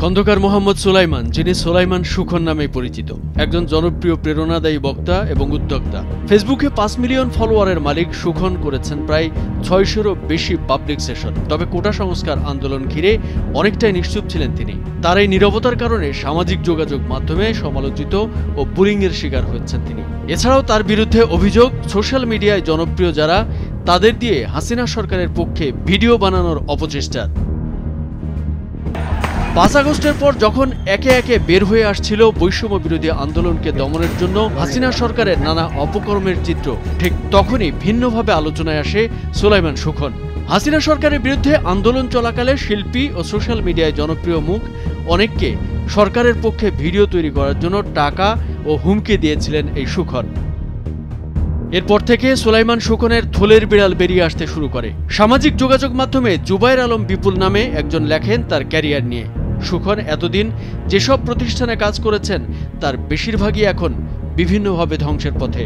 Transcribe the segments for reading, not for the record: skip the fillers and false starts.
খন্দকার মোহাম্মদ সুলাইমান, যিনি সুলাইমান সুখন নামে পরিচিত, একজন জনপ্রিয় প্রেরণাদায়ী বক্তা এবং উদ্যোক্তা। ফেসবুকে 5 মিলিয়ন ফলোয়ারের মালিক সুখন করেছেন প্রায় 600-রও বেশি পাবলিক সেশন। তবে কোটা সংস্কার আন্দোলন ঘিরে অনেকটাই নিশ্চুপ ছিলেন তিনি। তার এই নীরবতার কারণে সামাজিক যোগাযোগ মাধ্যমে সমালোচিত ও বুলিংয়ের শিকার হচ্ছেন তিনি। এছাড়াও তার বিরুদ্ধে অভিযোগ, সোশ্যাল মিডিয়ায় জনপ্রিয় যারা, তাদের দিয়ে হাসিনা সরকারের পক্ষে ভিডিও বানানোর অপচেষ্টার। 5 আগস্টের পর যখন একে একে বের হয়ে আসছিল বৈষম্য বিরোধী আন্দোলনকে দমনের জন্য হাসিনা সরকারের নানা অপকর্মের চিত্র, ঠিক তখনই ভিন্নভাবে আলোচনায় আসে সুলাইমান সুখন। হাসিনা সরকারের বিরুদ্ধে আন্দোলন চলাকালে শিল্পী ও সোশ্যাল মিডিয়ায় জনপ্রিয় মুখ অনেককে সরকারের পক্ষে ভিডিও তৈরি করার জন্য টাকা ও হুমকি দিয়েছিলেন এই সুখন। এরপর থেকে সুলাইমান সুখনের থলের বিড়াল বেরিয়ে আসতে শুরু করে। সামাজিক যোগাযোগ মাধ্যমে জুবায়ের আলম বিপুল নামে একজন লেখেন তার ক্যারিয়ার নিয়ে। সুখন এতদিন যেসব প্রতিষ্ঠানে কাজ করেছেন তার বেশিরভাগই এখন বিভিন্নভাবে ধ্বংসের পথে।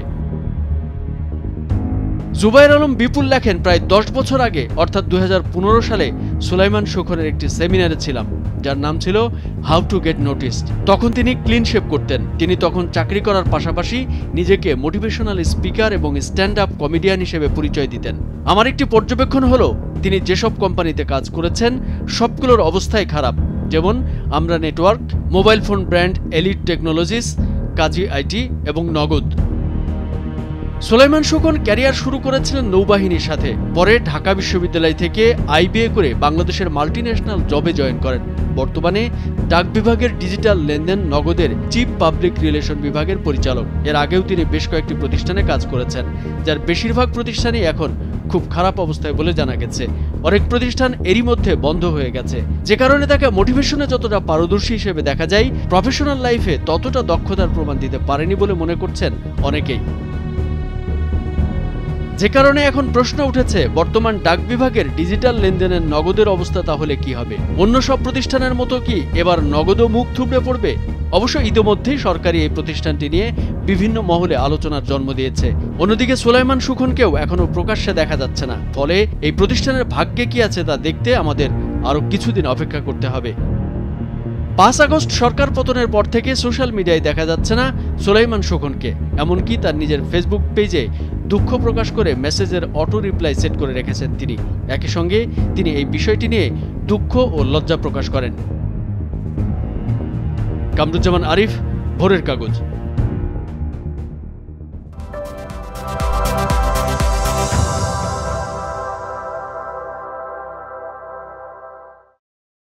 জুবায়ের আলম বিপুল লেখেন, প্রায় 10 বছর আগে অর্থাৎ 2015 সালে সুলাইমান সুখনের একটি সেমিনারে ছিলাম, যার নাম ছিল হাউ টু গেট নোটিসড। তখন তিনি ক্লিন শেভ করতেন। তিনি তখন চাকরি করার পাশাপাশি নিজেকে মোটিভেশনাল স্পিকার এবং স্ট্যান্ড আপ কমেডিয়ান হিসেবে পরিচয় দিতেন। আমার একটি পর্যবেক্ষণ হলো, তিনি যেসব কোম্পানিতে কাজ করেছেন সবগুলোর অবস্থাই খারাপ, যেমন আমরা network, mobile phone brand elite technologies, Kazi IT এবং নগদ। সুলাইমান সুখন ক্যারিয়ার শুরু করেছিলেন নৌবাহিনীর সাথে, পরে ঢাকা বিশ্ববিদ্যালয় থেকে আইবিএ করে বাংলাদেশের মাল্টিন্যাশনাল জবে জয়েন করেন। বর্তমানে ডাক বিভাগের ডিজিটাল লেনদেন নগদের চিফ পাবলিক রিলেশন বিভাগের পরিচালক। এর আগেও তিনি বেশ কয়েকটি প্রতিষ্ঠানে কাজ করেছেন, যার বেশিরভাগ প্রতিষ্ঠানই এখন খুব খারাপ অবস্থায় বলে জানা গেছে। অনেক প্রতিষ্ঠান এরই মধ্যে বন্ধ হয়ে গেছে, যে কারণে তাকে মোটিভেশনে যতটা পারদর্শী হিসেবে দেখা যায়, প্রফেশনাল লাইফে ততটা দক্ষতার প্রমাণ দিতে পারেনি বলে মনে করছেন অনেকেই। যে কারণে এখন প্রশ্ন উঠেছে, বর্তমান ডাক বিভাগের ডিজিটাল লেনদেনের নগদের অবস্থা তাহলে কি হবে? অন্য সব প্রতিষ্ঠানের মতো কি এবার নগদও মুখ থুবড়ে পড়বে? অবশ্য ইতিমধ্যেই সরকারি এই প্রতিষ্ঠানটি নিয়ে বিভিন্ন মহলে আলোচনার জন্ম দিয়েছে। অন্যদিকে সুলাইমান সুখনকেও এখনো প্রকাশ্যে দেখা যাচ্ছে না। ফলে এই প্রতিষ্ঠানের ভাগ্যে কি আছে তা দেখতে আমাদের আরো কিছুদিন অপেক্ষা করতে হবে। 5 আগস্ট সরকার পতনের পর থেকে সোশ্যাল মিডিয়ায় দেখা যাচ্ছে না সুলাইমান সুখনকে। এমনকি তার নিজের ফেসবুক পেজে দুঃখ প্রকাশ করে মেসেজের অটো রিপ্লাই সেট করে রেখেছেন তিনি। একই সঙ্গে তিনি এই বিষয়টি নিয়ে দুঃখ ও লজ্জা প্রকাশ করেন। কামরুজ্জামান আরিফ, ভোরের কাগজ।